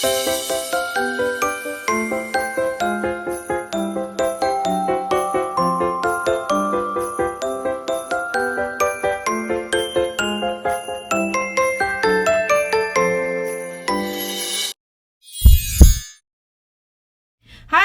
Hi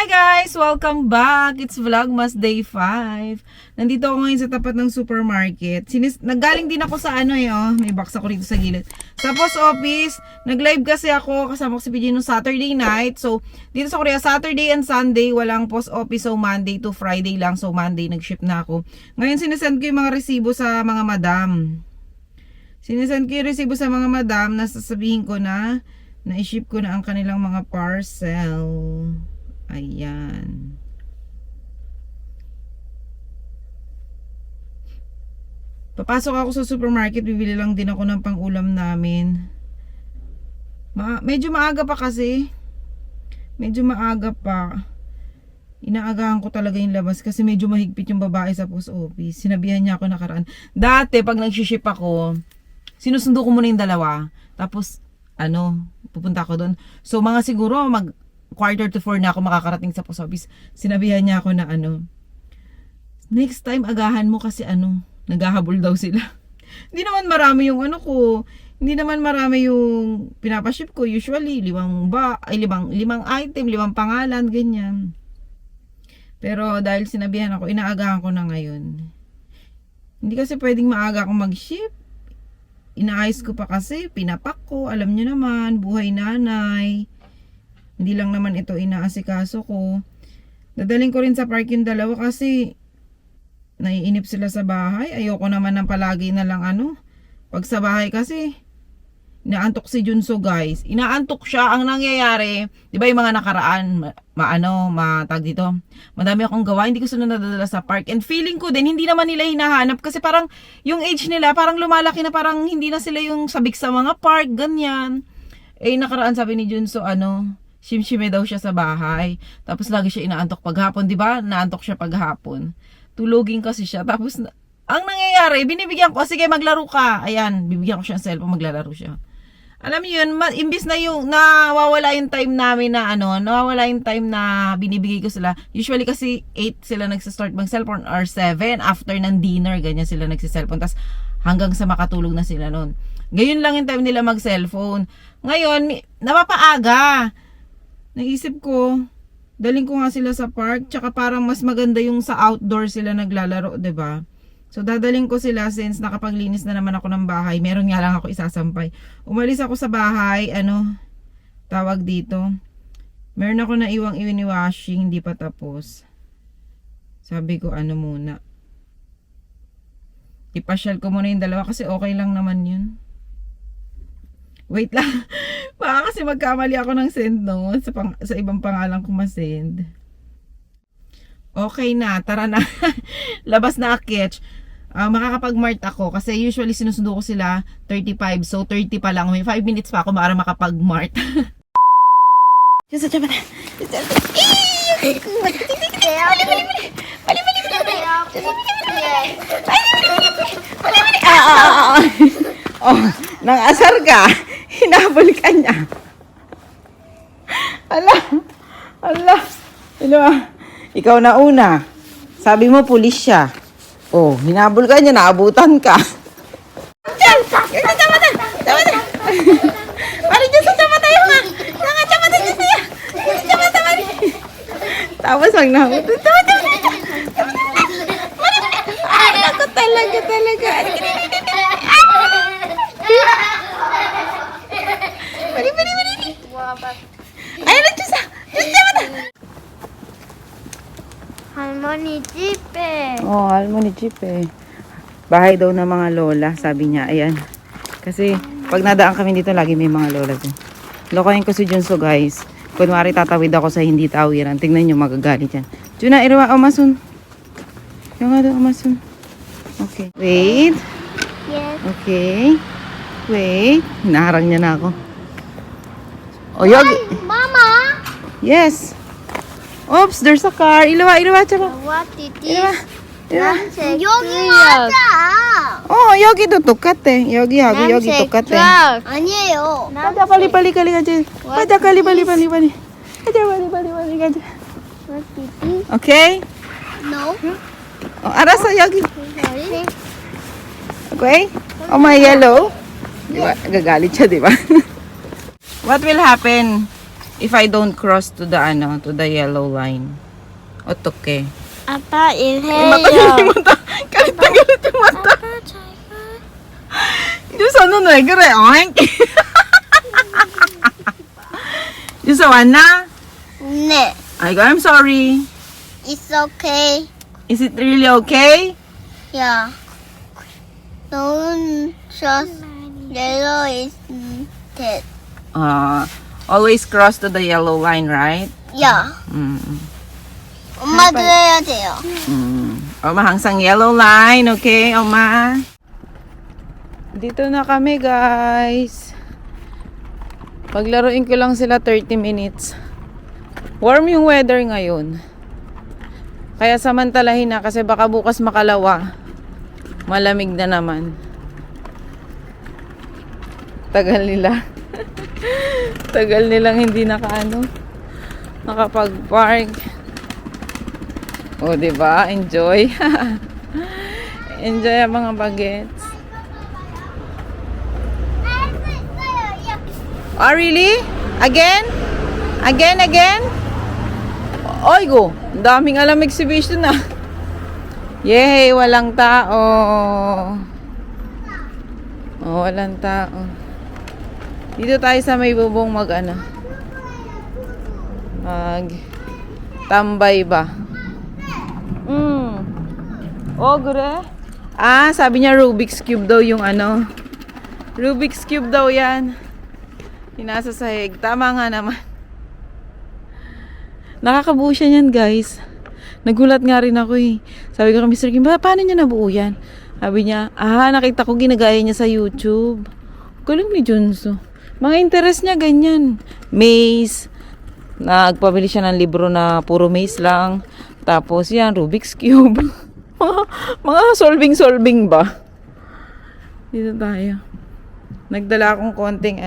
guys! Welcome back! It's Vlogmas Day 5. Nandito ako ngayon sa tapat ng supermarket. Naggaling din ako sa may box ako dito sa gilid. Sa post office, nag-live kasi ako kasama ko si PJ nung Saturday night. So, dito sa Korea, Saturday and Sunday, walang post office. So, Monday to Friday lang. So, Monday nag-ship na ako. Ngayon, sinesend ko yung mga resibo sa mga madam. Sinesend ko yung resibo sa mga madam na sasabihin ko na i-ship ko na ang kanilang mga parcel. Ayan. Papasok ako sa supermarket, bibili lang din ako ng pang-ulam namin. Medyo maaga pa kasi. Medyo maaga pa. Inaagahan ko talaga yung labas kasi medyo mahigpit yung babae sa post office. Sinabihan niya ako nakaraan. Dati, pag nag-ship ako, sinusundo ko muna yung dalawa. Tapos, pupunta ako doon. So, mga siguro, quarter to 4 na ako makakarating sa post office. Sinabihan niya ako na next time agahan mo kasi naghahabol daw sila. Hindi naman marami yung hindi naman marami yung pinapaship ko. Usually, 5 item, 5 pangalan, ganyan. Pero dahil sinabihan ako, inaagahan ko na ngayon. Hindi kasi pwedeng maaga akong mag-ship. Inaayos ko pa kasi, pinapak ko, alam nyo naman, buhay nanay. Hindi lang naman ito inaasikaso ko. Dadaling ko rin sa park yung dalawa kasi naiinip sila sa bahay. Ayoko naman ng palagi na lang pag sa bahay kasi inaantok si Junso guys. Inaantok siya. Ang nangyayari, di ba yung mga nakaraan, matag dito. Madami akong gawa, hindi ko sila nadadala sa park. And feeling ko din, hindi naman nila hinahanap kasi parang yung age nila, parang lumalaki na parang hindi na sila yung sabik sa mga park, ganyan. Nakaraan sabi ni Junso, shimshime daw siya sa bahay. Tapos lagi siya inaantok paghapon, di ba? Naantok siya paghapon. Tulogin kasi siya. Tapos, ang nangyayari, binibigyan ko, sige maglaro ka. Ayan, bibigyan ko siya ng cellphone, maglalaro siya. Alam niyo yun, imbis na yung nawawala yung time namin na nawawala yung time na binibigay ko sila. Usually kasi 8 sila nagsistart mag-cellphone or 7 after ng dinner, ganyan sila nagsi-cellphone. Tapos hanggang sa makatulog na sila noon. Ngayon lang yung time nila mag-cellphone. Ngayon, napapaaga. Naisip ko, daling ko nga sila sa park, tsaka parang mas maganda yung sa outdoor sila naglalaro, 'di ba? So dadaling ko sila since nakapaglinis na naman ako ng bahay. Meron nga lang ako isasampay. Umalis ako sa bahay, tawag dito. Meron ako na iwang washing, hindi pa tapos. Sabi ko muna. Ipasyal ko muna yung dalawa kasi okay lang naman yun. Wait lang. Baka kasi magkamali ako ng send sa ibang pangalan ko masend. Okay na, tara na. Labas na aketch. Makakapag-mart ako kasi usually sinusundo ko sila 35. So 30 pa lang. May 5 minutes pa ako para makapag-mart. Nang asar ka. Hinabol ka niya. Ala. Ikaw na una. Sabi mo, pulis siya. Hinabol ka niya, naabutan ka. Diyan! Tamatan! Pari dyan sa tamatan yung nga. Tamatan dyan siya. Tamatan. Tapos ang nahutot. Tamatan. Ako talaga. Bali. Ayun na, Diyos mata. 할머니 집에. 할머니 집에. Bahay daw ng mga lola, sabi niya. Ayan. Kasi, pag nadaan kami dito, lagi may mga lola din. Lokohin ko si Junso, guys. Kunwari tatawid ako sa hindi tawiran. Tingnan nyo, magagalit yan. Juna, irawa, omasun. Yung nga daw, omasun. Okay. Wait. Yes. Okay. Wait. Hinaharang niya na ako. Yogi. Mama. Yes. Oops, there's a car. Ilawa, tsaka. What it is? 남색 여기 맞아. 여기도 똑같아. 여기하고 여기 똑같아. 아니에요. 가자, 빨리 가자. 가자, 빨리. 가자, 빨리 가자. 오케이? No. 알았어, 여기. Sorry. Okay? Oh, my yellow. Diba? Gagalit siya, diba? What will happen if I don't cross to the yellow line? 어떡해? 아빠 Yung 일해요. mata. Galit na galit yung mata. 아빠 잘 가. Diyos, ano na, gare, oink. Diyos, na? 네. I'm sorry. It's okay. Is it really okay? Yeah. Don't just yellow is dead. Always cross to the yellow line, right? Yeah. 엄마도 해야 돼요. Oma, hangsang yellow line, okay, Oma? Dito na kami, guys. Paglaruin ko lang sila 30 minutes. Warm yung weather ngayon. Kaya samantalahin na kasi baka bukas makalawa. Malamig na naman. Tagal nila. Tagal nilang hindi nakapag-park. O, diba? Enjoy. Enjoy ang mga bagets. Oh, really? Again? Again? Oy, go. Ang daming alam exhibition na. Yay, walang tao. Oh, walang tao. Dito tayo sa may bubong tambay ba? Oh, gure. Sabi niya Rubik's Cube daw yung Rubik's Cube daw yan. Hinasa sahig. Tama nga naman. Nakakabuo siya yan, guys. Nagulat nga rin ako eh. Sabi ko kay Mr. Kim, paano niya nabuo yan? Sabi niya, nakita ko ginagaya niya sa YouTube. Galing ni Junso. Mga interest niya ganyan. Maze. Nagpabili siya ng libro na puro maze lang. Tapos yan, Rubik's Cube. mga solving ba? Dito tayo. Nagdala akong konting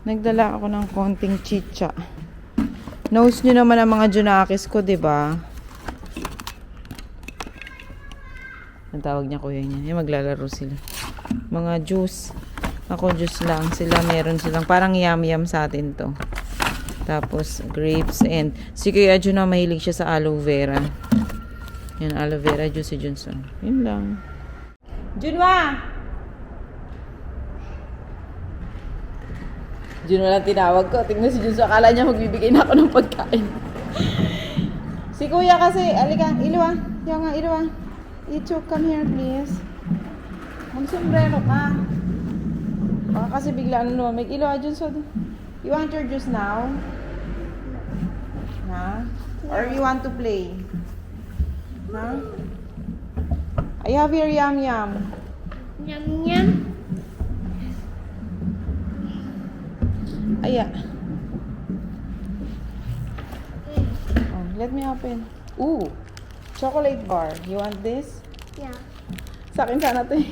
Nagdala ako ng konting chicha. Knows nyo naman ang mga Junakis ko, diba? Ang tawag niya kuya niya. Yung maglalaro sila. Mga juice. Ako juice lang. Sila meron silang parang yam-yam sa atin to. Tapos grapes and si Kuya Jun mahilig siya sa aloe vera. Yan, aloe vera juice si Junson. Yun lang. Junwa! Junwa lang tinawag ko. Tingnan si Junson. Akala niya magbibigay na ako ng pagkain. Si Kuya kasi, alika, Ilwa. Yung nga, Ilwa. Ichok, come here please. Mag-sombrero ka. Baka kasi bigla lumamig. Ilwa, Junson. You want your juice now? Huh? Or you want to play? Huh? I have your yum-yum. 냠냠. Aya. Oh, let me open. Ooh, chocolate bar. You want this? Yeah. Sa akin sana to eh.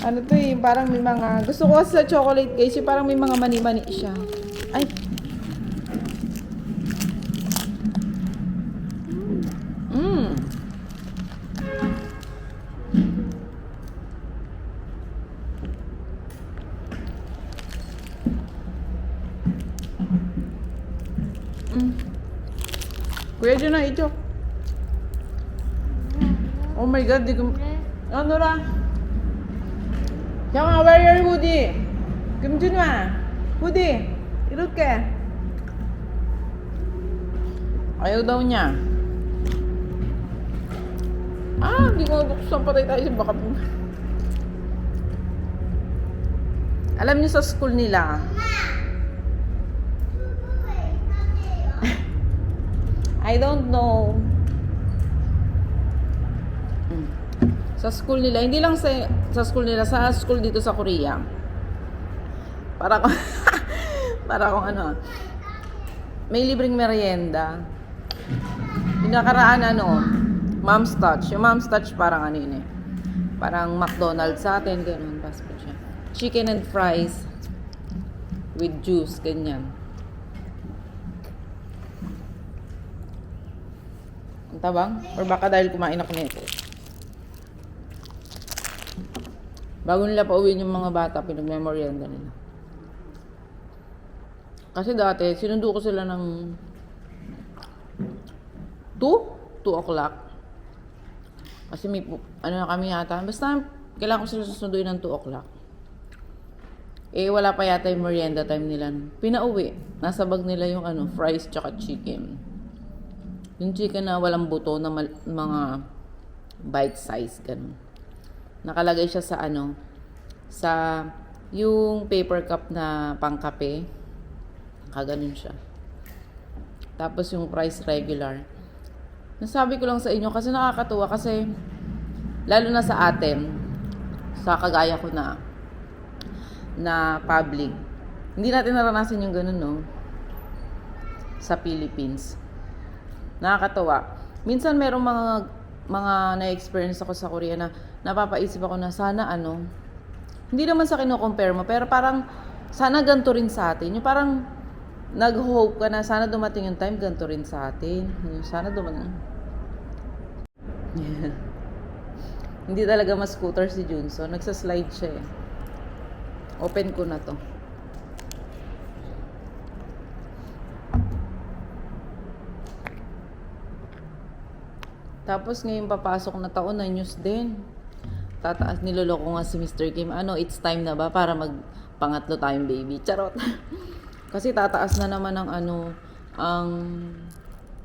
Ano to eh, parang may mga... Gusto ko sa chocolate guys, yung parang may mga mani-mani siya. Ay! Kuya dyan na, ito. Oh my God, di ko... Ano ra? 형아, wear your hoodie. 금준아, hoodie. 이렇게. Ayaw daw niya. Hindi ko nabuksan. Patay tayo sa bakat mo. Alam niyo sa school nila. I don't know. Sa school nila, hindi lang sa school nila, sa school dito sa Korea. Para kung may libreng merienda. Yung nakaraan Mom's Touch. Yung Mom's Touch parang ano yun eh. Parang McDonald's sa atin, ganun. Fast food siya. Chicken and fries with juice, ganyan. Ang tabang? Or baka dahil kumain ako nito. Bago nila pauwiin yung mga bata, pinag-memorianda nila. Kasi dati, sinundo ko sila ng 2 o'clock. Kasi may, ano na kami yata, basta kailangan ko sila susunduin ng 2 o'clock. Eh, wala pa yata yung merienda time nila. Pinauwi. Nasa bag nila yung fries tsaka chicken. Yung chicken na walang buto na mga bite size, ganun. Nakalagay siya sa sa yung paper cup na pangkape. Kaganon siya. Tapos yung fries regular. Nasabi ko lang sa inyo kasi nakakatuwa kasi lalo na sa atin, sa kagaya ko na public. Hindi natin naranasan yung ganun, no? Sa Philippines. Nakakatawa. Minsan merong mga na-experience ako sa Korea na napapaisip ako na sana hindi naman sa kino-compare mo, pero parang sana ganito rin sa atin. Yung parang nag-hope ka na sana dumating yung time ganito rin sa atin. Sana dumating. Yeah. Hindi talaga mas-scooter si Junso. Nagsa-slide siya eh. Open ko na to. Tapos ngayon papasok na taon na news din. Tataas, niloloko nga si Mr. Kim. It's time na ba para magpangatlo tayong baby? Charot. Kasi tataas na naman ang ang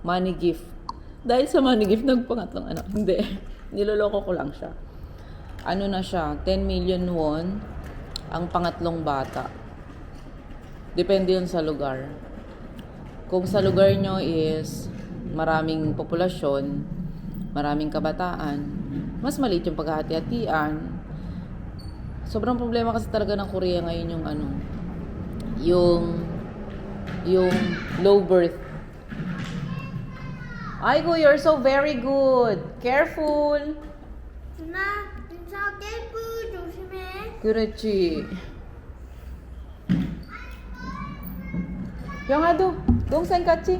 money gift. Dahil sa money gift, nagpangatlong Hindi. Niloloko ko lang siya. Na siya? 10 million won ang pangatlong bata. Depende yun sa lugar. Kung sa lugar nyo is maraming populasyon, maraming kabataan, mas maliit yung paghahati-hatian. Sobrang problema kasi talaga ng Korea ngayon yung low birth. Aigo, you're so very good. Careful. 누나, 눈사 깨부 조심해. 그렇지. 영아도 동생 같이.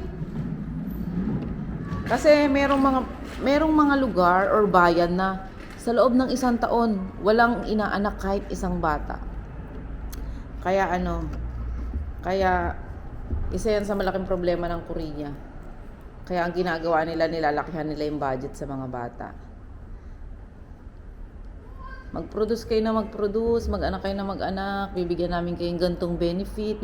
Kasi merong mga lugar or bayan na sa loob ng 1 taon walang inaanak kahit isang bata. Kaya kaya isa yan sa malaking problema ng Korea. Kaya ang ginagawa nila, nilalakihan nila yung budget sa mga bata. Mag-produce kayo na mag-produce, mag-anak kayo na mag-anak, bibigyan namin kayong gantong benefit,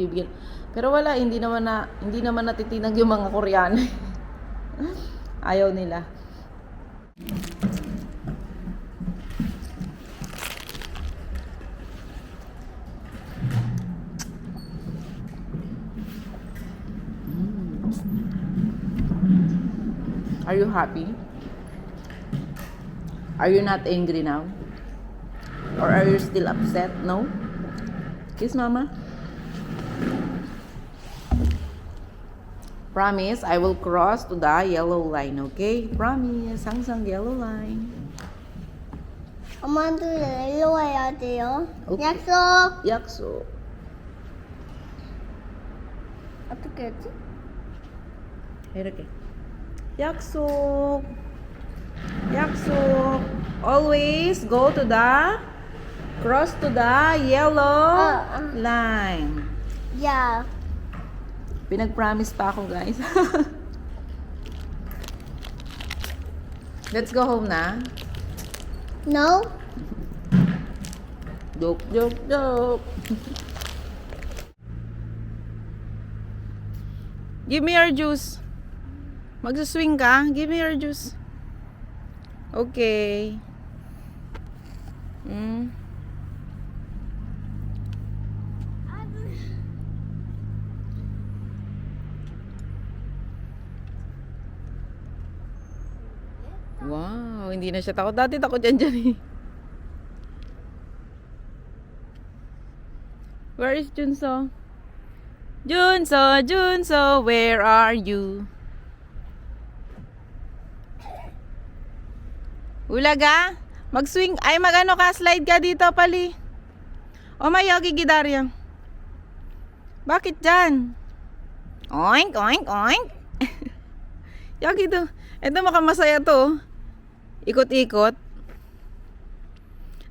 pero wala, hindi naman natitinag yung mga Koreano. Ayaw nila. Are you happy? Are you not angry now? Or are you still upset? No? Kiss mama. Promise, I will cross to the yellow line, okay? Promise, 항상 yellow line. 엄마도 내려와야 돼요. 오케이. 약속. 약속. 어떻게 했지? 이렇게. 약속. 약속. Always go to the cross to the yellow line. Yeah. Pinag-promise pa ako, guys. Let's go home na. No. Joke, joke, joke. Give me your juice. Magsuswing ka? Give me your juice. Okay. Wow, hindi na siya takot. Dati takot yan dyan eh. Where is Junso? Junso, Junso, where are you? Ulaga? Mag-swing, ay mag-ano ka, slide ka dito, pali. O may yogi gidarya. Bakit dyan? Oink, oink, oink. Yogi to. Ito makamasaya to. Ikot-ikot.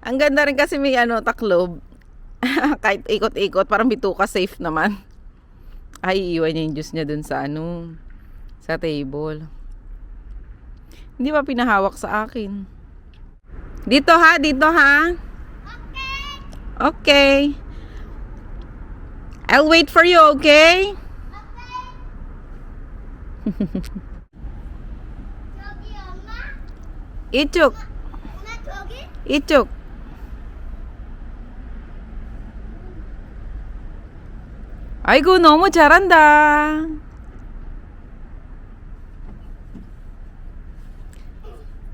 Ang ganda rin kasi may ano, taklob. Kahit ikot-ikot, parang bituka safe naman. Ay, iiwan niya yung juice niya dun sa ano, sa table. Hindi pa pinahawak sa akin. Dito ha, dito ha. Okay. I'll wait for you, okay? 저기 엄마? 이쪽, 엄마 저기? 이쪽. 아이고, 너무 잘한다.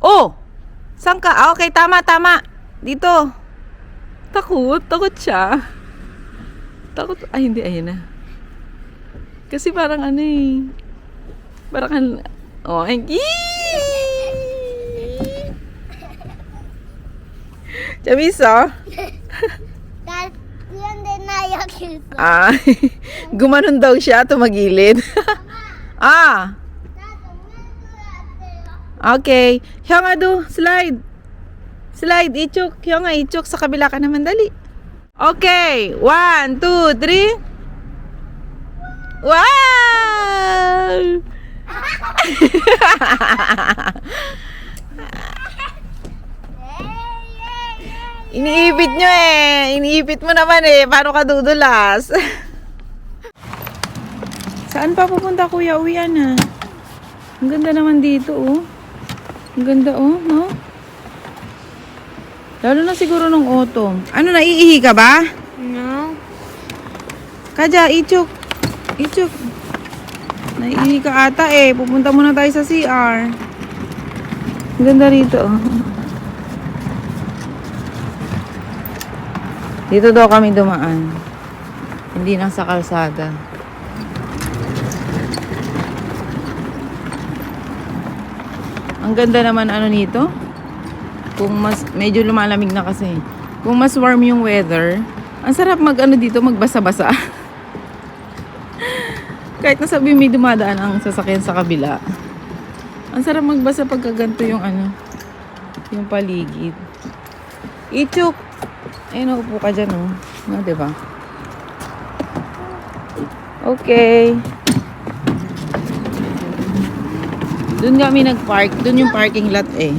Oh! Saan ka? Ah, okay, tama, tama. Dito. Takot siya. Takot, ay hindi, ayun na. Kasi parang ano eh. Parang, oh, ay, Chamiso? 나 그런데 나 여기 있어. Ah, gumanon daw siya, tumagilid. Ah, 나 동네도 왔어요. okay. Hyunga do, slide. Slide, ichok. Hyunga, ichok. Sa kabila ka naman, dali. Okay, 1, 2, 3. Wow! Iniipit nyo eh. Iniipit mo naman eh. Paano ka dudulas? Saan pa pupunta, kuya? Uwian na. Ang ganda naman dito, oh. Ang ganda, oh, no? Lalo na siguro nung autumn. Ano, naiihi ka ba? No. Kaja, ichok. Ichok. Naiihi ka ata eh. Pupunta muna tayo sa CR. Ang ganda rito, oh. Dito daw kami dumaan. Hindi na sa kalsada. Ang ganda naman ano nito. Kung mas medyo lumalamig na kasi. Kung mas warm yung weather, ang sarap mag ano dito, magbasa-basa. Kahit nasabi may dumadaan ang sasakyan sa kabila. Ang sarap magbasa pagka ganito yung ano, yung paligid. Ichuk. Ayun, upo ka dyan, oh. No, diba? Okay. Doon kami nag-park. Doon yung parking lot, eh.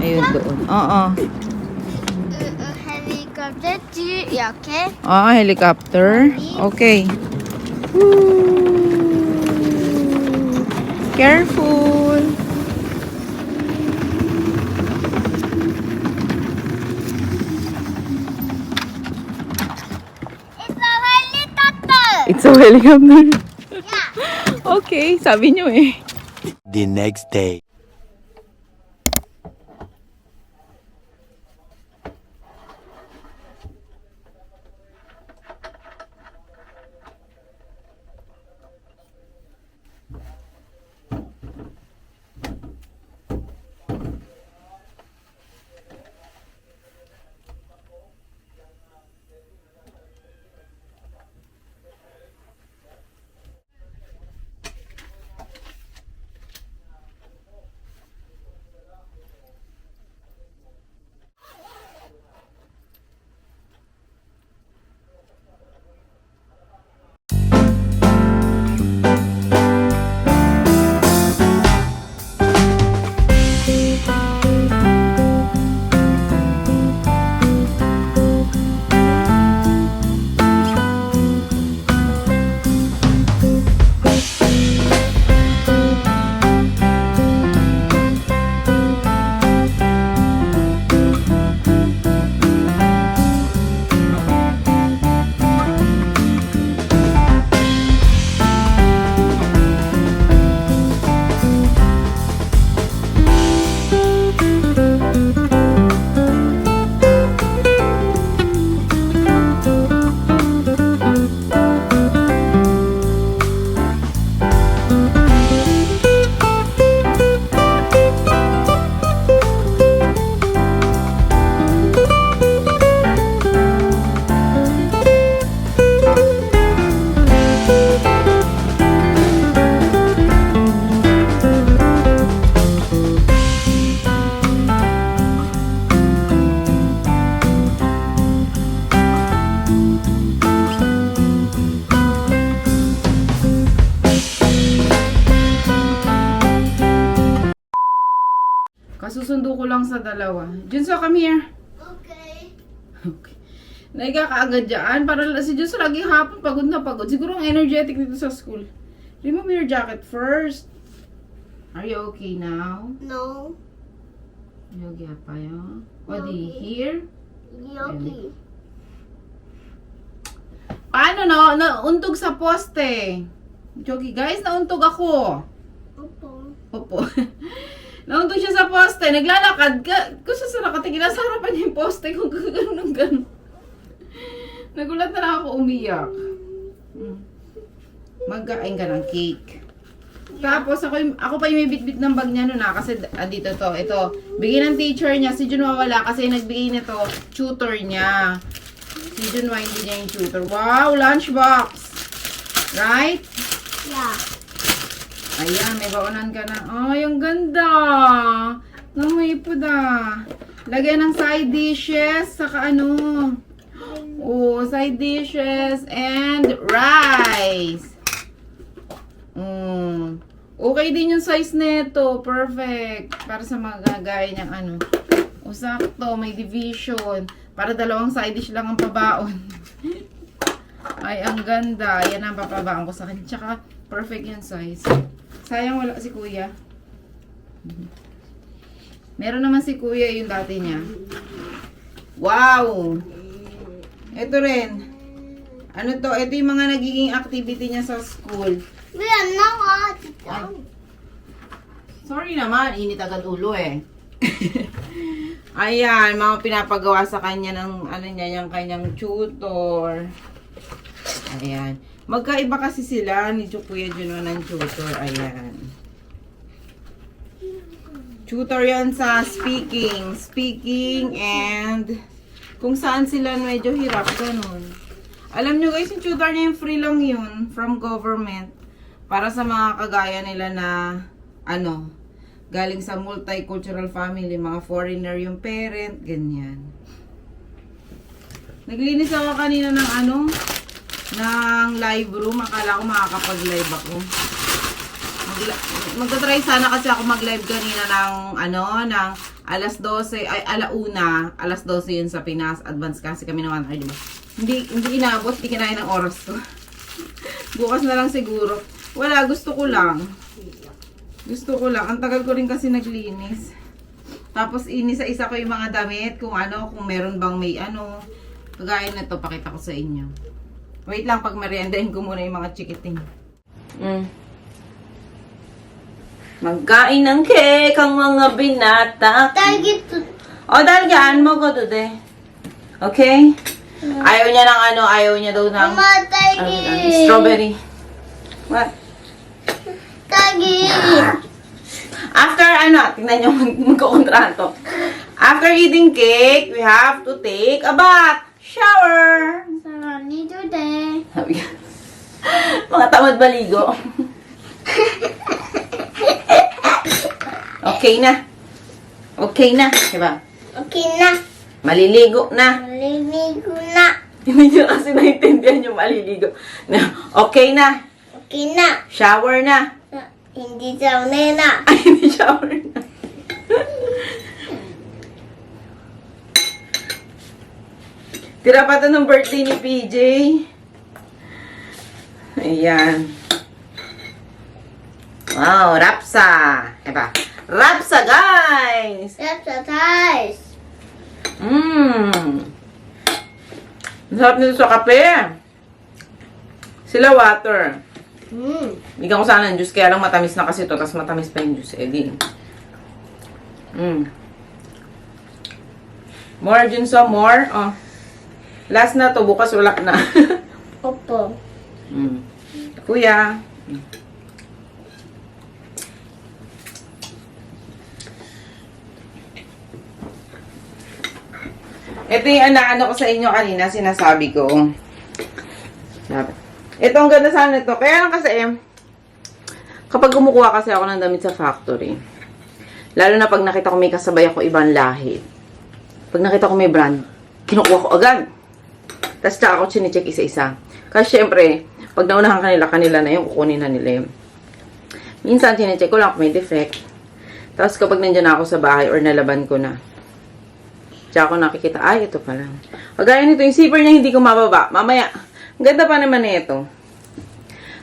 Ayun, doon. Oo. 헬리콥터 뒤 이렇게. Ah, helicopter. Okay. Woo! Careful. It's a helicopter. It's a helicopter. Yeah. Okay, sabi nyo eh. The next day. Kasusundo ko lang sa dalawa. Junso, come here. Okay. Okay. Naiga ka agad dyan. Para si Junso lagi hapon pagod na pagod. Siguro ang energetic dito sa school. Remove your jacket first. Are you okay now? No. Yogi pa yun. What do you hear? Yogi. Paano na? Nauntog sa poste. Jogi, guys, nauntog ako. Opo. Opo. Nauntog siya sa poste. Naglalakad ka. Kung siya sa nakatingin, nasa harapan niya yung poste. Kung gano'n. Nagulat na lang ako umiyak. Magkain ka ng cake. Tapos ako pa yung may bitbit ng bag niya noon kasi dito to. Ito, bigay ng teacher niya. Si Jun wala kasi nagbigay nito tutor niya. Si Jun hindi niya yung tutor. Wow, lunchbox. Right? Yeah. Ayan, may baonan ka na. Ay, ang ganda. May puda. Lagyan ng side dishes, saka ano. Oh, side dishes and rice. Okay din yung size nito. Perfect. Para sa magagaya niyang ano. O, sakto. May division. Para dalawang side dish lang ang pabaon. Ay, ang ganda. Yan ang papabaon ko sa akin. Tsaka, perfect yung size. Sayang wala si kuya. Meron naman si kuya yung dati niya. Wow! Ito rin. Ano to? Ito yung mga nagiging activity niya sa school. We are not. Ay. Sorry naman, init agad ulo eh. Ayan, mga pinapagawa sa kanya ng ano niya, yung kanyang tutor. Ayan. Magkaiba kasi sila ni Kuya Junwan ng tutor. Ayan. Tutor yan sa speaking. Speaking and kung saan sila medyo hirap, ganun. Alam nyo guys, yung tutor niya yung free lang yun from government. Para sa mga kagaya nila na ano, galing sa multicultural family, mga foreigner yung parent, ganyan. Naglinis ako kanina ng ano, ng live room. Akala ko makakapag-live ako. Magta-try sana kasi ako mag-live kanina ng ano, ng alas 12, ay alauna, alas 12 yun sa Pinas. Advance kasi kami ng 1 hour, diba? Hindi inabot, hindi kinain ng oras to. Bukas na lang siguro. Wala, gusto ko lang. Gusto ko lang. Ang tagal ko rin kasi naglinis. Tapos inisa-isa ko yung mga damit. Kung ano, kung meron bang may ano. Kagaya na to, pakita ko sa inyo. Wait lang, pag meriendahin ko muna yung mga chikiting. Magkain ng cake ang mga binata. Target to. O, dalgaan mo ko today. Okay? Ayaw niya ng ano, ayaw niya daw ng Mama, target. strawberry. What? Target. After ano, tingnan nyo, magkukontrato. After eating cake, we have to take a bath. Shower. Sarani today. Sabi ka. Mga tamad baligo. Okay na. Okay na. Diba? Okay na. Maliligo na. Maliligo na. Hindi nyo kasi naintindihan yung maliligo. Okay na. Okay na. Shower na. Hindi sauna na. Ay, hindi shower na. Tira pa ito ng birthday ni PJ. Ayan. Wow, rapsa. Eba. Rapsa, guys! Exercise. Masarap nito sa kape. Sila water. Bigyan ko sana ng juice, kaya lang matamis na kasi ito, tapos matamis pa yung juice. Eh, di. More, Junso, more. Oh. Last na to, bukas wala na. Opo. Kuya. Ito yung ano ko sa inyo kanina, sinasabi ko. Ito ang ganda sana ito. Kaya lang kasi, kapag kumukuha kasi ako ng damit sa factory, lalo na pag nakita ko may kasabay ako ibang lahi, pag nakita ko may brand, kinukuha ko agad. Tapos tsaka ako chine-check isa-isa. Kasi syempre, pag naunahan kanila na yung kukunin na nila yun. Minsan chine-check ko lang kung may defect. Tapos kapag nandiyan ako sa bahay or nalaban ko na, tsaka ako nakikita, ay, ito pala. Kagaya nito, yung zipper niya hindi ko mababa. Mamaya, ang ganda pa naman nito.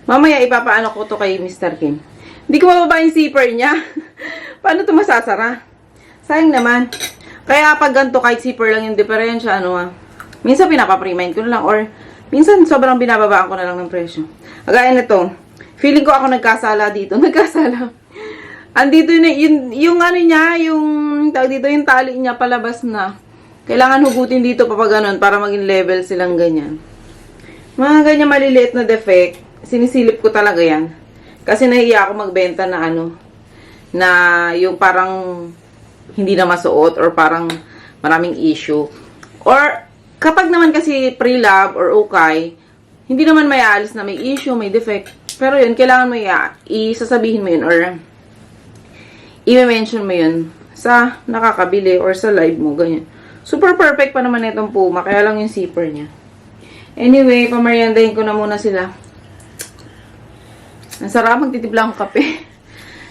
Mamaya, ipapaano ko to kay Mr. Kim. Hindi ko mababa yung zipper niya. Paano to masasara? Sayang naman. Kaya pag ganito, kahit zipper lang yung diferensya, minsan pinapa-premind ko na lang, or minsan sobrang binababaan ko na lang ng presyo. Kagaya nito, feeling ko ako nagkasala dito. Nagkasala. Andito na, yung ano niya, yung tawag dito, yung tali niya palabas na. Kailangan hugutin dito pa ganun para maging level silang ganyan. Mga ganyan maliliit na defect, sinisilip ko talaga yan. Kasi nahiya ako magbenta na na yung parang hindi na masuot or parang maraming issue. Or kapag naman kasi pre-lab or okay, hindi naman may aalis na may issue, may defect. Pero yun, kailangan mo isasabihin mo yun or i-mention mo yun sa nakakabili or sa live mo, ganyan. Super perfect pa naman itong Puma, kaya lang yung zipper niya. Anyway, pamariandahin ko na muna sila. Ang sarap, magtitipla akong kape.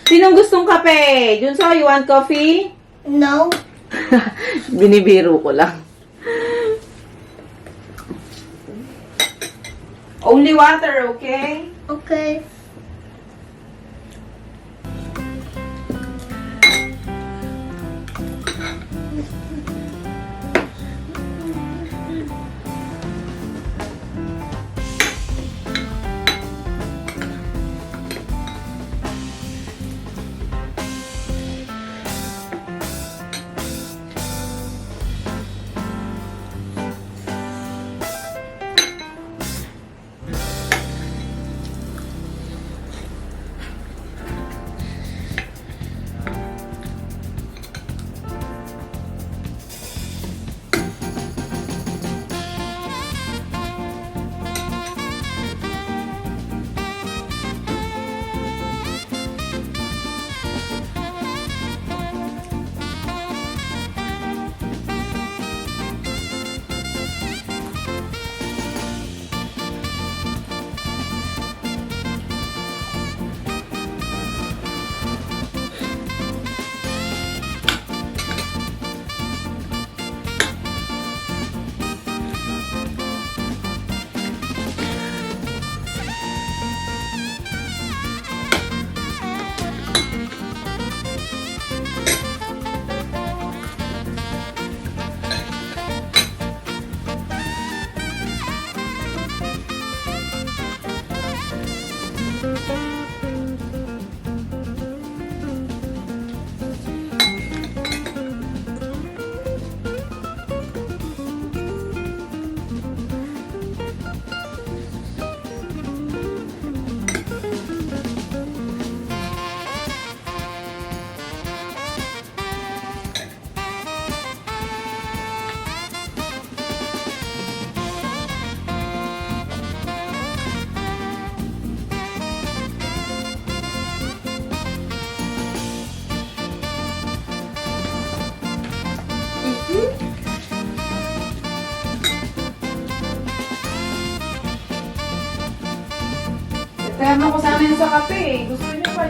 Sinong gustong kape? Junso, you want coffee? No. Binibiro ko lang. Only water, okay? Okay. Terno ko sana yun sa kape. Gusto niyo pa